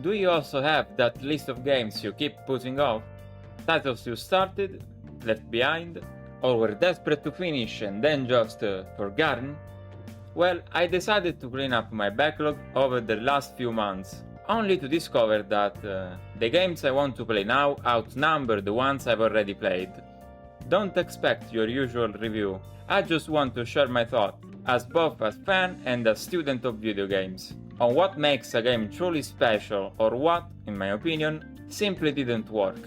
Do you also have that list of games you keep putting off? Titles you started, left behind, or were desperate to finish and then just forgotten? Well, I decided to clean up my backlog over the last few months, only to discover that the games I want to play now outnumber the ones I've already played. Don't expect your usual review, I just want to share my thoughts, as both a fan and a student of video games, on what makes a game truly special or what, in my opinion, simply didn't work.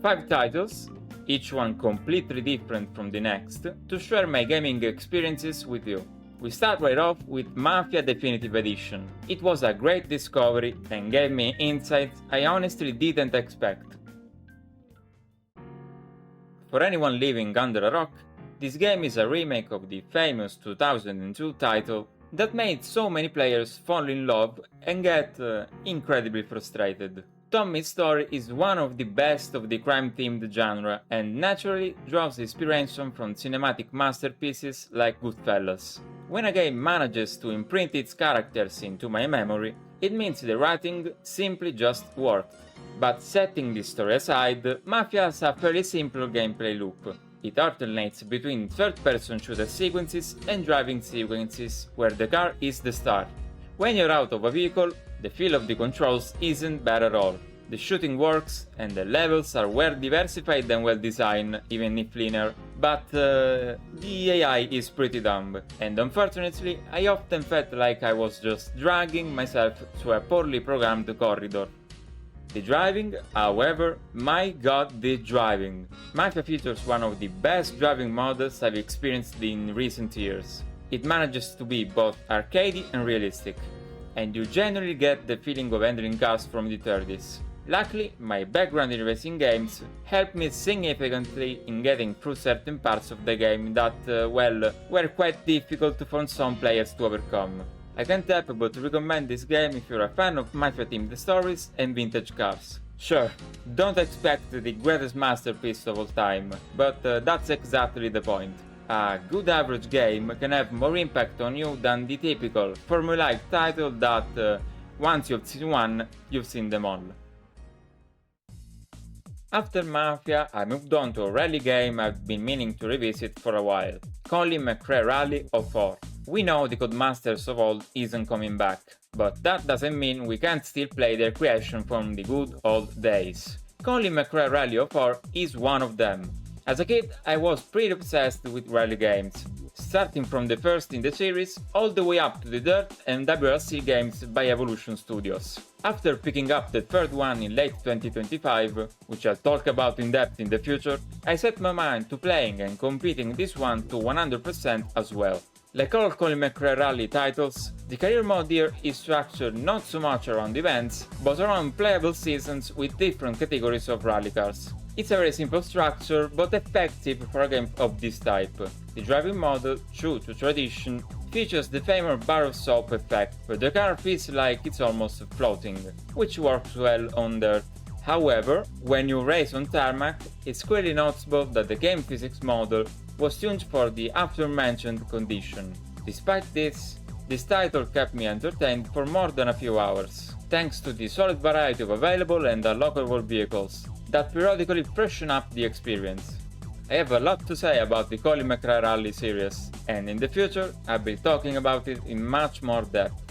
5 titles, each one completely different from the next, to share my gaming experiences with you. We start right off with Mafia Definitive Edition. It was a great discovery and gave me insights I honestly didn't expect. For anyone living under a rock, this game is a remake of the famous 2002 title that made so many players fall in love and get incredibly frustrated. Tommy's story is one of the best of the crime-themed genre and naturally draws inspiration from cinematic masterpieces like Goodfellas. When a game manages to imprint its characters into my memory, it means the writing simply just worked. But setting this story aside, Mafia has a fairly simple gameplay loop. It alternates between third-person shooter sequences and driving sequences where the car is the star. When you're out of a vehicle, the feel of the controls isn't bad at all. The shooting works and the levels are well diversified and well designed, even if linear, but the AI is pretty dumb, and unfortunately I often felt like I was just dragging myself through a poorly programmed corridor. The driving, however, my god, the driving! Mafia features one of the best driving models I've experienced in recent years. It manages to be both arcadey and realistic, and you generally get the feeling of handling cars from the 30s. Luckily, my background in racing games helped me significantly in getting through certain parts of the game that, were quite difficult for some players to overcome. I can't help but recommend this game if you're a fan of Mafia-themed stories and vintage cars. Sure, don't expect the greatest masterpiece of all time, but that's exactly the point. A good average game can have more impact on you than the typical formulaic title that, once you've seen one, you've seen them all. After Mafia, I moved on to a rally game I've been meaning to revisit for a while, Colin McRae Rally 04. We know the Codemasters of old isn't coming back, but that doesn't mean we can't still play their creation from the good old days. Colin McRae Rally 04 is one of them. As a kid, I was pretty obsessed with rally games, starting from the first in the series all the way up to the Dirt and WRC games by Evolution Studios. After picking up the third one in late 2025, which I'll talk about in depth in the future, I set my mind to playing and competing this one to 100% as well. Like all Colin McRae Rally titles, the career mode here is structured not so much around events, but around playable seasons with different categories of rally cars. It's a very simple structure, but effective for a game of this type. The driving mode, true to tradition, features the famous bar of soap effect, where the car feels like it's almost floating, which works well on dirt. However, when you race on tarmac, it's clearly noticeable that the game physics model was tuned for the aforementioned condition. Despite this title kept me entertained for more than a few hours, thanks to the solid variety of available and unlockable vehicles that periodically freshen up the experience. I have a lot to say about the Colin McRae Rally series, and in the future I'll be talking about it in much more depth.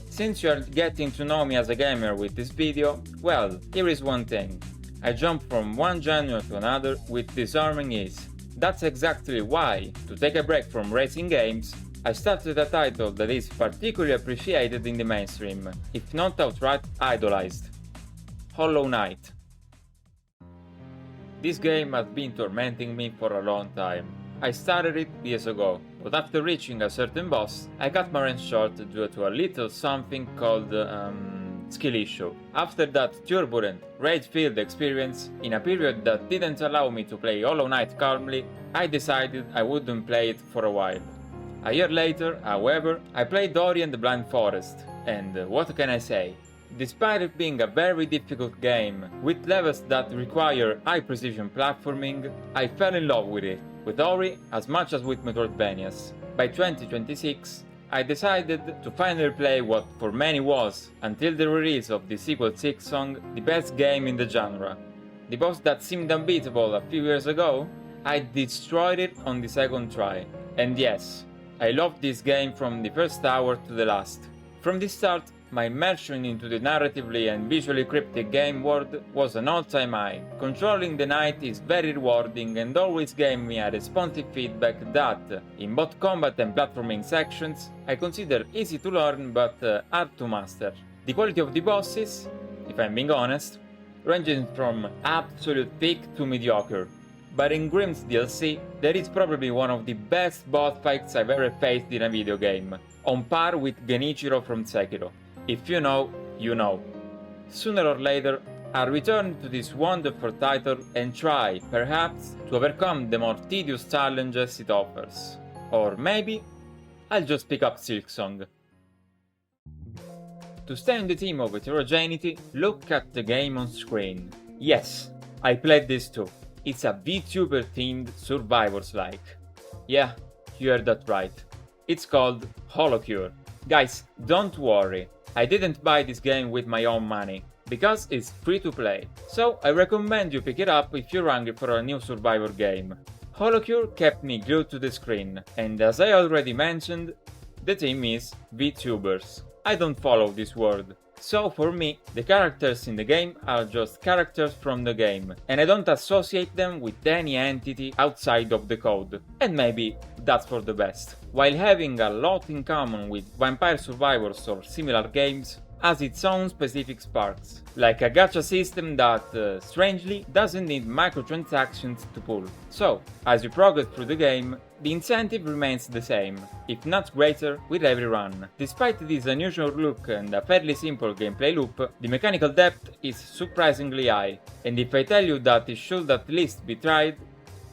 Since you are getting to know me as a gamer with this video, well, here is one thing. I jump from one genre to another with disarming ease. That's exactly why, to take a break from racing games, I started a title that is particularly appreciated in the mainstream, if not outright idolized. Hollow Knight. This game has been tormenting me for a long time. I started it years ago, but after reaching a certain boss, I cut my range short due to a little something called skill issue. After that turbulent, rage-filled experience, in a period that didn't allow me to play Hollow Knight calmly, I decided I wouldn't play it for a while. A year later, however, I played Ori and the Blind Forest, and what can I say? Despite it being a very difficult game, with levels that require high-precision platforming, I fell in love with it, with Ori as much as with Metroidvanias. By 2026, I decided to finally play what for many was, until the release of the sequel Silksong, the best game in the genre. The boss that seemed unbeatable a few years ago, I destroyed it on the second try. And yes, I loved this game from the first hour to the last. From the start, my immersion into the narratively and visually cryptic game world was an all-time high. Controlling the knight is very rewarding and always gave me a responsive feedback that, in both combat and platforming sections, I consider easy to learn but hard to master. The quality of the bosses, if I'm being honest, ranging from absolute peak to mediocre. But in Grimm's DLC, there is probably one of the best boss fights I've ever faced in a video game, on par with Genichiro from Sekiro. If you know, you know. Sooner or later, I'll return to this wonderful title and try, perhaps, to overcome the more tedious challenges it offers. Or maybe, I'll just pick up Silksong. To stay on the theme of heterogeneity, look at the game on screen. Yes, I played this too. It's a VTuber-themed Survivors-like. Yeah, you heard that right. It's called Holocure. Guys, don't worry. I didn't buy this game with my own money, because it's free to play, so I recommend you pick it up if you're hungry for a new Survivor game. Holocure kept me glued to the screen, and as I already mentioned, the theme is VTubers. I don't follow this word, so for me, the characters in the game are just characters from the game, and I don't associate them with any entity outside of the code, and maybe that's for the best. While having a lot in common with Vampire Survivors or similar games, has its own specific sparks, like a gacha system that, strangely, doesn't need microtransactions to pull. So, as you progress through the game, the incentive remains the same, if not greater, with every run. Despite this unusual look and a fairly simple gameplay loop, the mechanical depth is surprisingly high, and if I tell you that it should at least be tried,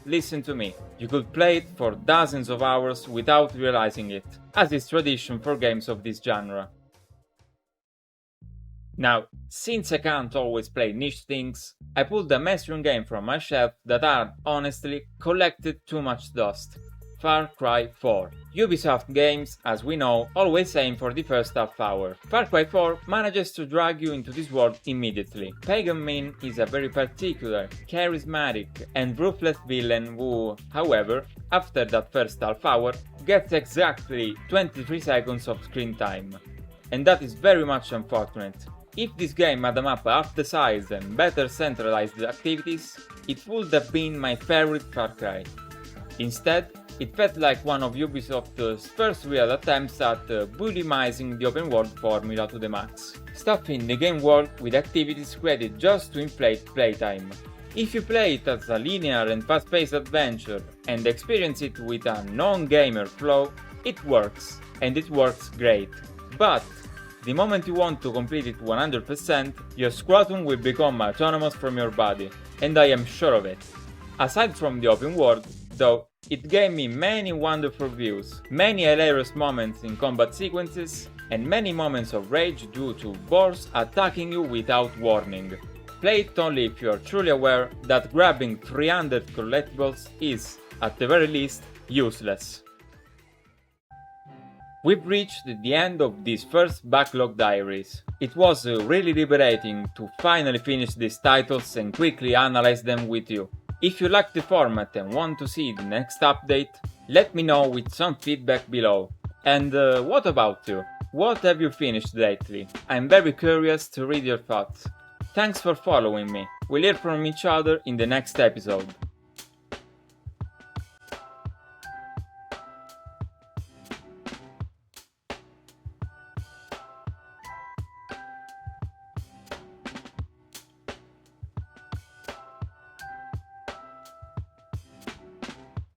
listen to me. You could play it for dozens of hours without realizing it, as is tradition for games of this genre. Now, since I can't always play niche things, I pulled a mainstream game from my shelf that had, honestly, collected too much dust. Far Cry 4. Ubisoft games, as we know, always aim for the first half hour. Far Cry 4 manages to drag you into this world immediately. Pagan Min is a very particular, charismatic and ruthless villain who, however, after that first half hour, gets exactly 23 seconds of screen time. And that is very much unfortunate. If this game had a map half the size and better centralized activities, it would have been my favorite Far Cry. Instead, it felt like one of Ubisoft's first real attempts at bulimizing the open world formula to the max, stuffing the game world with activities created just to inflate playtime. If you play it as a linear and fast-paced adventure and experience it with a non-gamer flow, it works, and it works great. But the moment you want to complete it 100%, your scrotum will become autonomous from your body, and I am sure of it. Aside from the open world, though, it gave me many wonderful views, many hilarious moments in combat sequences, and many moments of rage due to boars attacking you without warning. Play it only if you are truly aware that grabbing 300 collectibles is, at the very least, useless. We've reached the end of this first Backlog Diaries. It was really liberating to finally finish these titles and quickly analyze them with you. If you like the format and want to see the next update, let me know with some feedback below. And what about you? What have you finished lately? I'm very curious to read your thoughts. Thanks for following me. We'll hear from each other in the next episode.